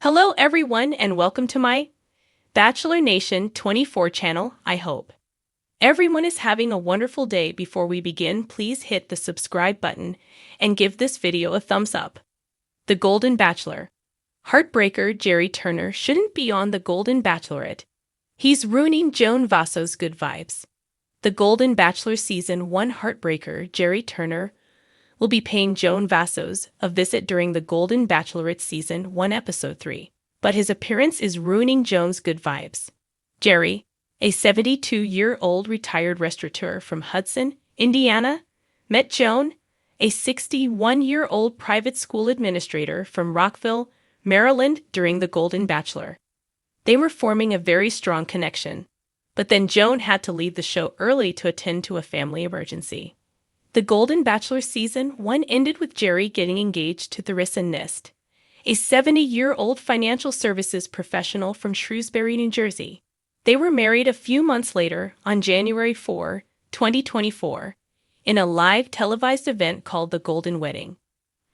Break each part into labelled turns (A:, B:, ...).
A: Hello everyone and welcome to my Bachelor Nation 24 channel, I hope. Everyone is having a wonderful day. Before we begin, please hit the subscribe button and give this video a thumbs up. The Golden Bachelor. Heartbreaker Gerry Turner shouldn't be on The Golden Bachelorette. He's ruining Joan Vasso's good vibes. The Golden Bachelor Season 1 heartbreaker Gerry Turner will be paying Joan Vasso's a visit during the Golden Bachelorette Season 1 Episode 3. But his appearance is ruining Joan's good vibes. Gerry, a 72-year-old retired restaurateur from Hudson, Indiana, met Joan, a 61-year-old private school administrator from Rockville, Maryland, during the Golden Bachelor. They were forming a very strong connection. But then Joan had to leave the show early to attend to a family emergency. The Golden Bachelor Season 1 ended with Gerry getting engaged to Theresa Nist, a 70-year-old financial services professional from Shrewsbury, New Jersey. They were married a few months later, on January 4, 2024, in a live televised event called The Golden Wedding.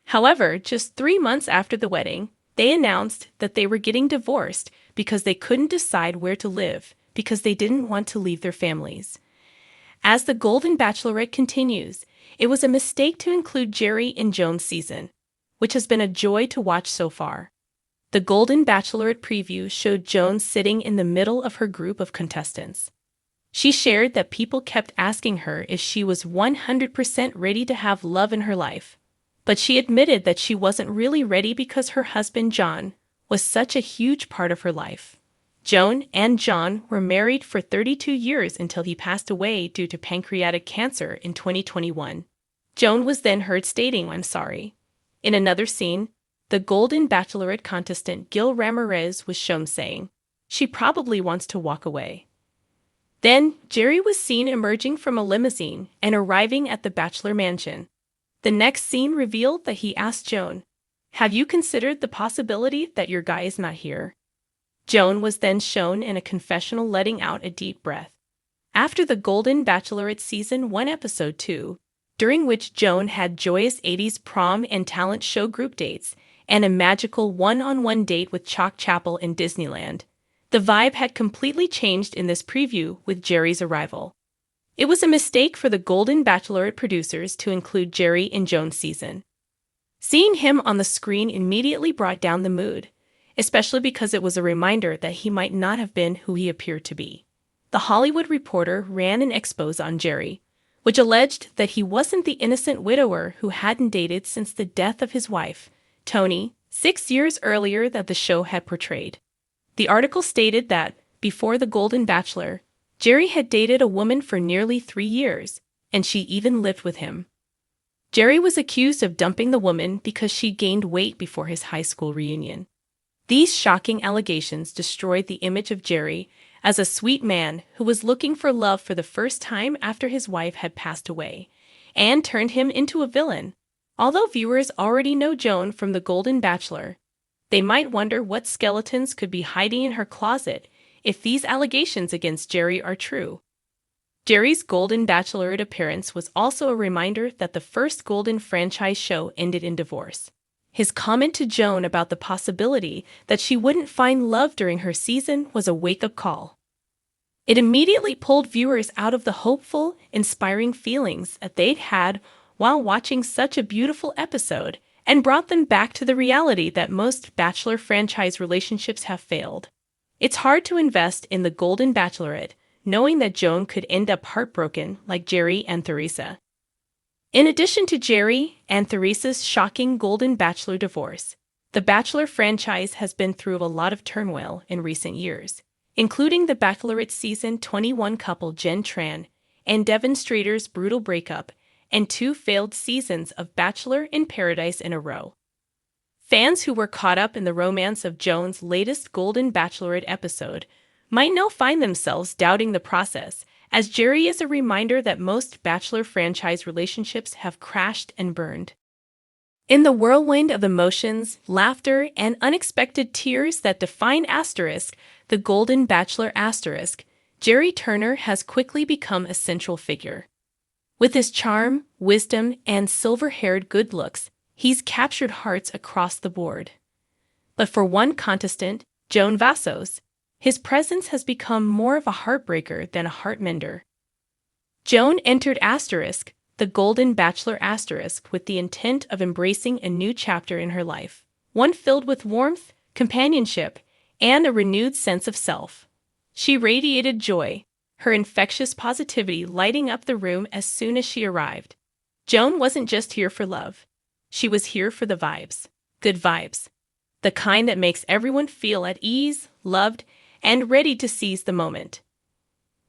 A: However, just 3 months after the wedding, they announced that they were getting divorced because they couldn't decide where to live because they didn't want to leave their families. As The Golden Bachelorette continues, it was a mistake to include Gerry in Joan's season, which has been a joy to watch so far. The Golden Bachelorette preview showed Joan sitting in the middle of her group of contestants. She shared that people kept asking her if she was 100% ready to have love in her life. But she admitted that she wasn't really ready because her husband John was such a huge part of her life. Joan and John were married for 32 years until he passed away due to pancreatic cancer in 2021. Joan was then heard stating, "I'm sorry." In another scene, the Golden Bachelorette contestant Gil Ramirez was shown saying, "She probably wants to walk away." Then, Gerry was seen emerging from a limousine and arriving at the Bachelor mansion. The next scene revealed that he asked Joan, "Have you considered the possibility that your guy is not here?" Joan was then shown in a confessional letting out a deep breath. After the Golden Bachelorette Season 1 Episode 2, during which Joan had joyous 80s prom and talent show group dates, and a magical one-on-one date with Chalk Chapel in Disneyland, the vibe had completely changed in this preview with Gerry's arrival. It was a mistake for the Golden Bachelorette producers to include Gerry in Joan's season. Seeing him on the screen immediately brought down the mood, especially because it was a reminder that he might not have been who he appeared to be. The Hollywood Reporter ran an expose on Gerry, which alleged that he wasn't the innocent widower who hadn't dated since the death of his wife, Toni, 6 years earlier that the show had portrayed. The article stated that, before The Golden Bachelor, Gerry had dated a woman for nearly 3 years, and she even lived with him. Gerry was accused of dumping the woman because she gained weight before his high school reunion. These shocking allegations destroyed the image of Gerry as a sweet man who was looking for love for the first time after his wife had passed away, and turned him into a villain. Although viewers already know Joan from The Golden Bachelor, they might wonder what skeletons could be hiding in her closet if these allegations against Gerry are true. Gerry's Golden Bachelorette appearance was also a reminder that the first Golden franchise show ended in divorce. His comment to Joan about the possibility that she wouldn't find love during her season was a wake-up call. It immediately pulled viewers out of the hopeful, inspiring feelings that they'd had while watching such a beautiful episode and brought them back to the reality that most Bachelor franchise relationships have failed. It's hard to invest in the Golden Bachelorette knowing that Joan could end up heartbroken like Gerry and Theresa. In addition to Gerry and Theresa's shocking Golden Bachelor divorce, the Bachelor franchise has been through a lot of turmoil in recent years, including the Bachelorette Season 21 couple Jen Tran and Devon Strader's brutal breakup and 2 failed seasons of Bachelor in Paradise in a row. Fans who were caught up in the romance of Joan's latest Golden Bachelorette episode might now find themselves doubting the process, as Gerry is a reminder that most Bachelor franchise relationships have crashed and burned. In the whirlwind of emotions, laughter, and unexpected tears that define the Golden Bachelor Gerry Turner has quickly become a central figure. With his charm, wisdom, and silver-haired good looks, he's captured hearts across the board. But for one contestant, Joan Vassos, his presence has become more of a heartbreaker than a heart mender. Joan entered Asterisk, the Golden Bachelor Asterisk, with the intent of embracing a new chapter in her life, one filled with warmth, companionship, and a renewed sense of self. She radiated joy, her infectious positivity lighting up the room as soon as she arrived. Joan wasn't just here for love. She was here for the vibes. Good vibes. The kind that makes everyone feel at ease, loved, and ready to seize the moment.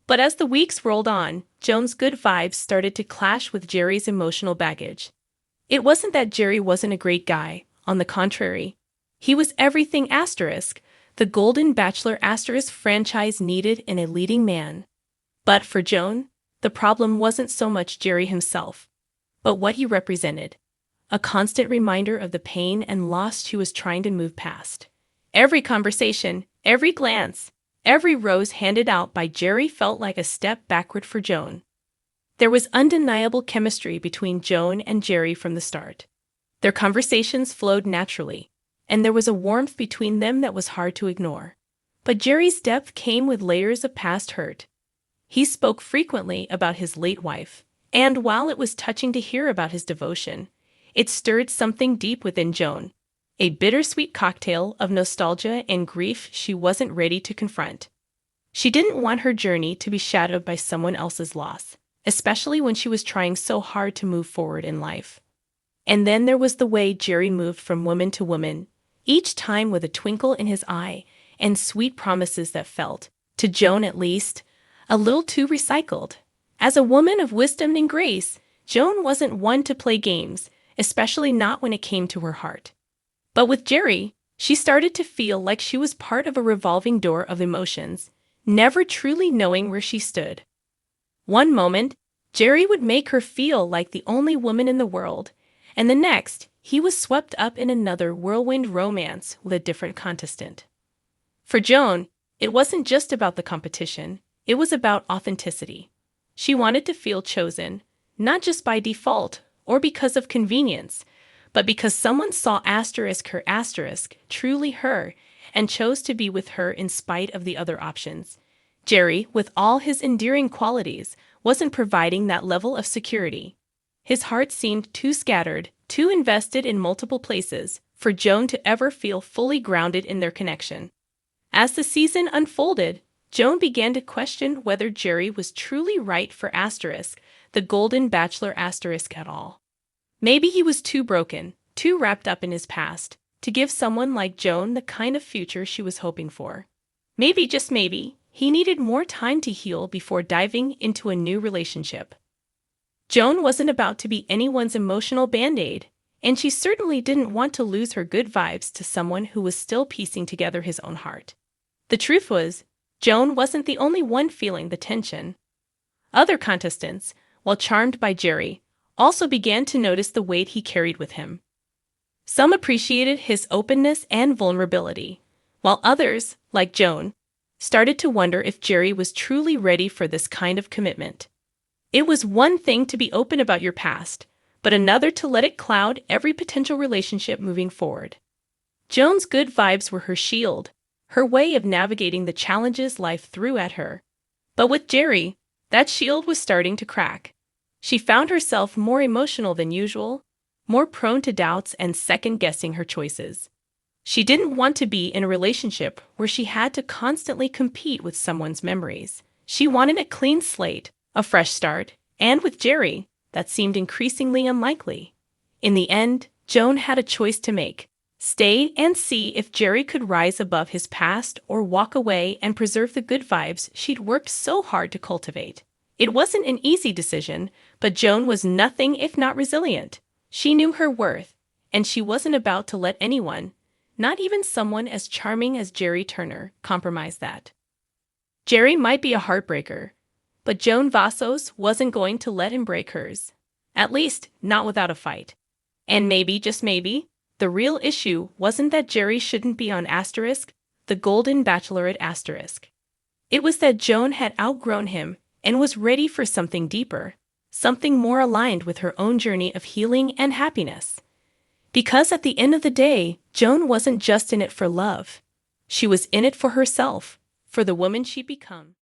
A: But as the weeks rolled on, Joan's good vibes started to clash with Gerry's emotional baggage. It wasn't that Gerry wasn't a great guy, on the contrary. He was everything Asterisk, the Golden Bachelor Asterisk franchise needed in a leading man. But for Joan, the problem wasn't so much Gerry himself, but what he represented. A constant reminder of the pain and loss she was trying to move past. Every conversation, every glance, every rose handed out by Gerry felt like a step backward for Joan. There was undeniable chemistry between Joan and Gerry from the start. Their conversations flowed naturally, and there was a warmth between them that was hard to ignore. But Gerry's depth came with layers of past hurt. He spoke frequently about his late wife, and while it was touching to hear about his devotion, it stirred something deep within Joan, a bittersweet cocktail of nostalgia and grief she wasn't ready to confront. She didn't want her journey to be shadowed by someone else's loss, especially when she was trying so hard to move forward in life. And then there was the way Gerry moved from woman to woman, each time with a twinkle in his eye and sweet promises that felt, to Joan at least, a little too recycled. As a woman of wisdom and grace, Joan wasn't one to play games, especially not when it came to her heart. But with Gerry, she started to feel like she was part of a revolving door of emotions, never truly knowing where she stood. One moment, Gerry would make her feel like the only woman in the world, and the next, he was swept up in another whirlwind romance with a different contestant. For Joan, it wasn't just about the competition, it was about authenticity. She wanted to feel chosen, not just by default or because of convenience, but because someone saw Asterisk her Asterisk, truly her, and chose to be with her in spite of the other options. Gerry, with all his endearing qualities, wasn't providing that level of security. His heart seemed too scattered, too invested in multiple places, for Joan to ever feel fully grounded in their connection. As the season unfolded, Joan began to question whether Gerry was truly right for Asterisk, the Golden Bachelor Asterisk at all. Maybe he was too broken, too wrapped up in his past, to give someone like Joan the kind of future she was hoping for. Maybe, just maybe, he needed more time to heal before diving into a new relationship. Joan wasn't about to be anyone's emotional band-aid, and she certainly didn't want to lose her good vibes to someone who was still piecing together his own heart. The truth was, Joan wasn't the only one feeling the tension. Other contestants, while charmed by Gerry, also began to notice the weight he carried with him. Some appreciated his openness and vulnerability, while others, like Joan, started to wonder if Gerry was truly ready for this kind of commitment. It was one thing to be open about your past, but another to let it cloud every potential relationship moving forward. Joan's good vibes were her shield, her way of navigating the challenges life threw at her. But with Gerry, that shield was starting to crack. She found herself more emotional than usual, more prone to doubts and second-guessing her choices. She didn't want to be in a relationship where she had to constantly compete with someone's memories. She wanted a clean slate, a fresh start, and with Gerry, that seemed increasingly unlikely. In the end, Joan had a choice to make: stay and see if Gerry could rise above his past, or walk away and preserve the good vibes she'd worked so hard to cultivate. It wasn't an easy decision, but Joan was nothing if not resilient. She knew her worth, and she wasn't about to let anyone, not even someone as charming as Gerry Turner, compromise that. Gerry might be a heartbreaker, but Joan Vassos wasn't going to let him break hers. At least, not without a fight. And maybe, just maybe, the real issue wasn't that Gerry shouldn't be on Asterisk, the Golden Bachelorette Asterisk. It was that Joan had outgrown him and was ready for something deeper, something more aligned with her own journey of healing and happiness. Because at the end of the day, Joan wasn't just in it for love. She was in it for herself, for the woman she'd become.